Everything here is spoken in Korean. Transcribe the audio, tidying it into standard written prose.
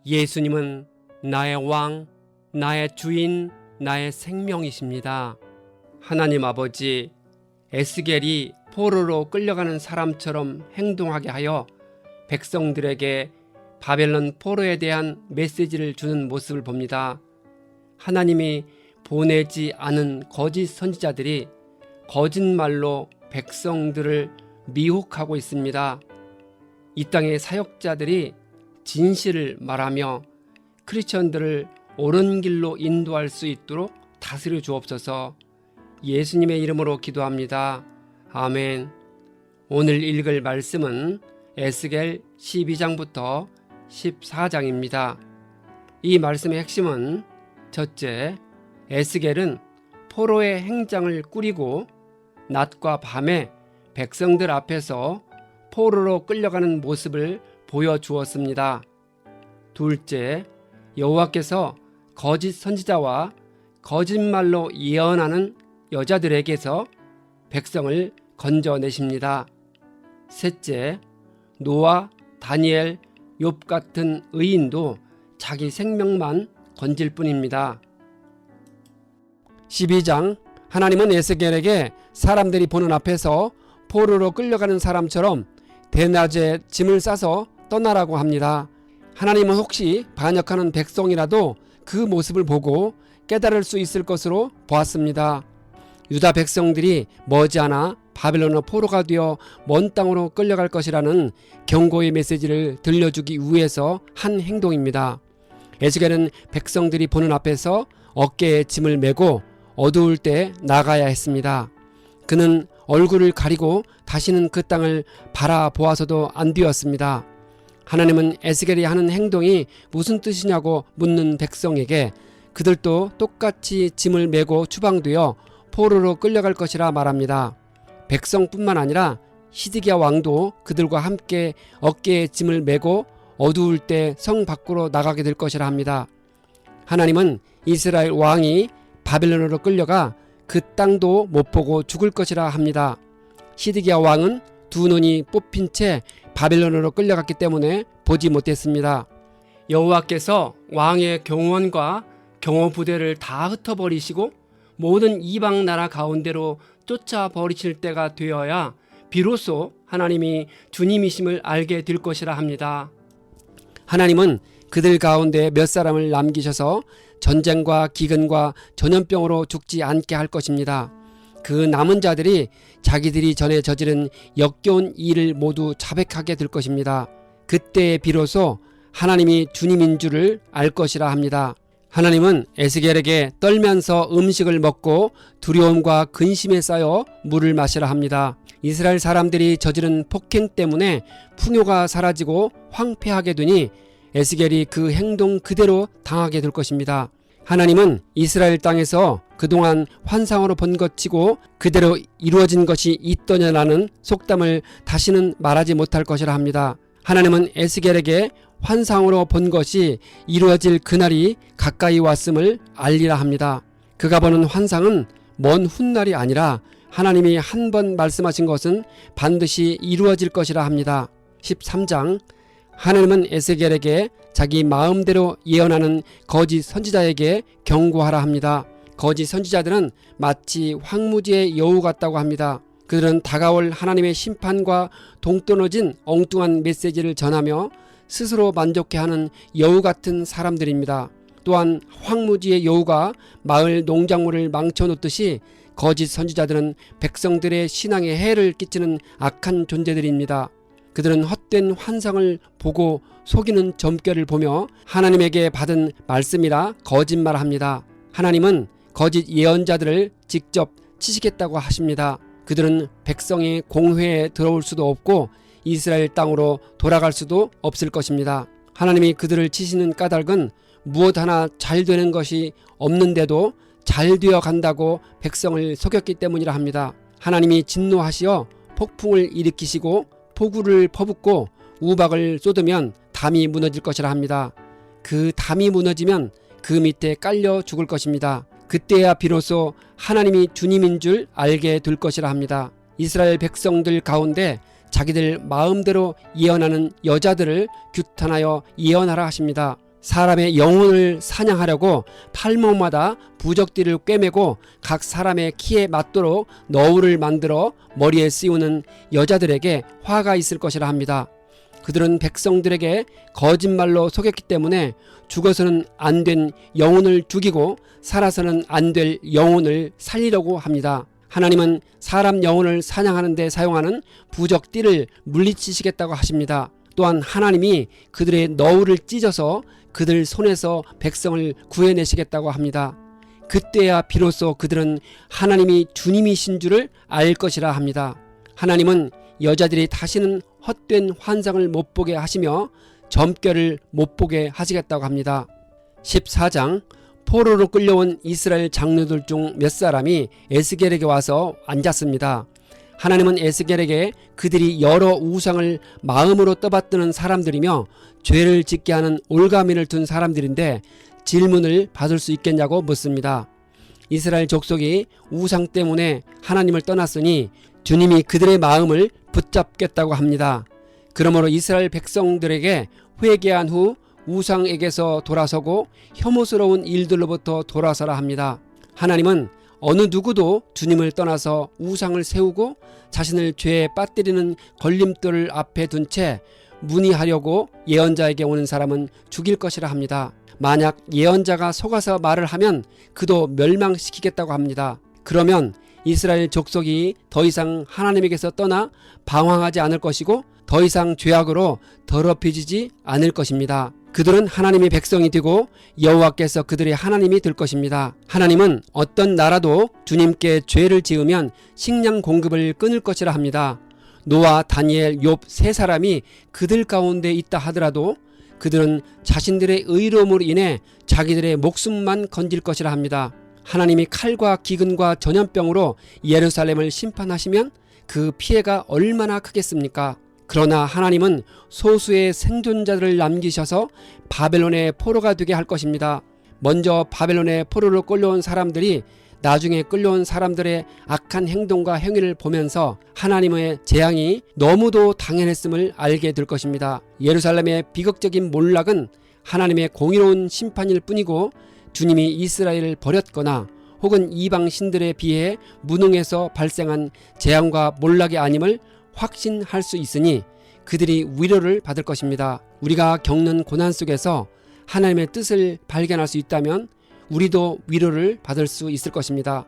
예수님은 나의 왕, 나의 주인, 나의 생명이십니다. 하나님 아버지, 에스겔이 포로로 끌려가는 사람처럼 행동하게 하여 백성들에게 바벨론 포로에 대한 메시지를 주는 모습을 봅니다. 하나님이 보내지 않은 거짓 선지자들이 거짓말로 백성들을 미혹하고 있습니다. 이 땅의 사역자들이 진실을 말하며 크리스천들을 옳은 길로 인도할 수 있도록 다스려 주옵소서. 예수님의 이름으로 기도합니다. 아멘. 오늘 읽을 말씀은 에스겔 12장부터 14장입니다. 이 말씀의 핵심은 첫째, 에스겔은 포로의 행장을 꾸리고 낮과 밤에 백성들 앞에서 포로로 끌려가는 모습을 보여주었습니다. 둘째, 여호와께서 거짓 선지자와 거짓말로 예언하는 여자들에게서 백성을 건져내십니다. 셋째, 노아, 다니엘, 욥 같은 의인도 자기 생명만 건질 뿐입니다. 12장, 하나님은 에스겔에게 사람들이 보는 앞에서 포로로 끌려가는 사람처럼 대낮에 짐을 싸서 떠나라고 합니다. 하나님은 혹시 반역하는 백성이라도 그 모습을 보고 깨달을 수 있을 것으로 보았습니다. 유다 백성들이 머지않아 바벨론의 포로가 되어 먼 땅으로 끌려갈 것이라는 경고의 메시지를 들려주기 위해서 한 행동입니다. 에스겔은 백성들이 보는 앞에서 어깨에 짐을 메고 어두울 때 나가야 했습니다. 그는 얼굴을 가리고 다시는 그 땅을 바라보아서도 안 되었습니다. 하나님은 에스겔이 하는 행동이 무슨 뜻이냐고 묻는 백성에게 그들도 똑같이 짐을 메고 추방되어 포로로 끌려갈 것이라 말합니다. 백성뿐만 아니라 시드기야 왕도 그들과 함께 어깨에 짐을 메고 어두울 때 성 밖으로 나가게 될 것이라 합니다. 하나님은 이스라엘 왕이 바벨론으로 끌려가 그 땅도 못 보고 죽을 것이라 합니다. 시드기야 왕은 두 눈이 뽑힌 채 바벨론으로 끌려갔기 때문에 보지 못했습니다. 여호와께서 왕의 경호원과 경호부대를 다 흩어버리시고 모든 이방 나라 가운데로 쫓아버리실 때가 되어야 비로소 하나님이 주님이심을 알게 될 것이라 합니다. 하나님은 그들 가운데 몇 사람을 남기셔서 전쟁과 기근과 전염병으로 죽지 않게 할 것입니다. 그 남은 자들이 자기들이 전에 저지른 역겨운 일을 모두 자백하게 될 것입니다. 그때에 비로소 하나님이 주님인 줄을 알 것이라 합니다. 하나님은 에스겔에게 떨면서 음식을 먹고 두려움과 근심에 쌓여 물을 마시라 합니다. 이스라엘 사람들이 저지른 폭행 때문에 풍요가 사라지고 황폐하게 되니 에스겔이 그 행동 그대로 당하게 될 것입니다. 하나님은 이스라엘 땅에서 그동안 환상으로 본 것치고 그대로 이루어진 것이 있더냐라는 속담을 다시는 말하지 못할 것이라 합니다. 하나님은 에스겔에게 환상으로 본 것이 이루어질 그날이 가까이 왔음을 알리라 합니다. 그가 보는 환상은 먼 훗날이 아니라 하나님이 한 번 말씀하신 것은 반드시 이루어질 것이라 합니다. 13장, 하나님은 에스겔에게 자기 마음대로 예언하는 거짓 선지자에게 경고하라 합니다. 거짓 선지자들은 마치 황무지의 여우 같다고 합니다. 그들은 다가올 하나님의 심판과 동떨어진 엉뚱한 메시지를 전하며 스스로 만족해하는 여우 같은 사람들입니다. 또한 황무지의 여우가 마을 농작물을 망쳐놓듯이 거짓 선지자들은 백성들의 신앙에 해를 끼치는 악한 존재들입니다. 그들은 헛된 환상을 보고 속이는 점괘를 보며 하나님에게 받은 말씀이라 거짓말합니다. 하나님은 거짓 예언자들을 직접 치시겠다고 하십니다. 그들은 백성이 공회에 들어올 수도 없고 이스라엘 땅으로 돌아갈 수도 없을 것입니다. 하나님이 그들을 치시는 까닭은 무엇 하나 잘 되는 것이 없는데도 잘 되어 간다고 백성을 속였기 때문이라 합니다. 하나님이 진노하시어 폭풍을 일으키시고 폭우를 퍼붓고 우박을 쏟으면 담이 무너질 것이라 합니다. 그 담이 무너지면 그 밑에 깔려 죽을 것입니다. 그때야 비로소 하나님이 주님인 줄 알게 될 것이라 합니다. 이스라엘 백성들 가운데 자기들 마음대로 예언하는 여자들을 규탄하여 예언하라 하십니다. 사람의 영혼을 사냥하려고 팔목마다 부적들을 꿰매고 각 사람의 키에 맞도록 너울을 만들어 머리에 씌우는 여자들에게 화가 있을 것이라 합니다. 그들은 백성들에게 거짓말로 속였기 때문에 죽어서는 안 된 영혼을 죽이고 살아서는 안 될 영혼을 살리려고 합니다. 하나님은 사람 영혼을 사냥하는 데 사용하는 부적띠를 물리치시겠다고 하십니다. 또한 하나님이 그들의 너울을 찢어서 그들 손에서 백성을 구해내시겠다고 합니다. 그때야 비로소 그들은 하나님이 주님이신 줄을 알 것이라 합니다. 하나님은 여자들이 다시는 헛된 환상을 못 보게 하시며 점괘를 못 보게 하시겠다고 합니다. 14장 포로로 끌려온 이스라엘 장로들 중 몇 사람이 에스겔에게 와서 앉았습니다. 하나님은 에스겔에게 그들이 여러 우상을 마음으로 떠받드는 사람들이며 죄를 짓게 하는 올가미를 둔 사람들인데 질문을 받을 수 있겠냐고 묻습니다. 이스라엘 족속이 우상 때문에 하나님을 떠났으니 주님이 그들의 마음을 붙잡겠다고 합니다. 그러므로 이스라엘 백성들에게 회개한 후 우상에게서 돌아서고 혐오스러운 일들로부터 돌아서라 합니다. 하나님은 어느 누구도 주님을 떠나서 우상을 세우고 자신을 죄에 빠뜨리는 걸림돌을 앞에 둔 채 문의하려고 예언자에게 오는 사람은 죽일 것이라 합니다. 만약 예언자가 속아서 말을 하면 그도 멸망시키겠다고 합니다. 그러면 이스라엘 족속이 더 이상 하나님에게서 떠나 방황하지 않을 것이고 더 이상 죄악으로 더럽혀지지 않을 것입니다. 그들은 하나님의 백성이 되고 여호와께서 그들의 하나님이 될 것입니다. 하나님은 어떤 나라도 주님께 죄를 지으면 식량 공급을 끊을 것이라 합니다. 노아, 다니엘, 욥 세 사람이 그들 가운데 있다 하더라도 그들은 자신들의 의로움으로 인해 자기들의 목숨만 건질 것이라 합니다. 하나님이 칼과 기근과 전염병으로 예루살렘을 심판하시면 그 피해가 얼마나 크겠습니까? 그러나 하나님은 소수의 생존자들을 남기셔서 바벨론의 포로가 되게 할 것입니다. 먼저 바벨론의 포로로 끌려온 사람들이 나중에 끌려온 사람들의 악한 행동과 행위를 보면서 하나님의 재앙이 너무도 당연했음을 알게 될 것입니다. 예루살렘의 비극적인 몰락은 하나님의 공의로운 심판일 뿐이고 주님이 이스라엘을 버렸거나 혹은 이방 신들에 비해 무능해서 발생한 재앙과 몰락이 아님을 확신할 수 있으니 그들이 위로를 받을 것입니다. 우리가 겪는 고난 속에서 하나님의 뜻을 발견할 수 있다면 우리도 위로를 받을 수 있을 것입니다.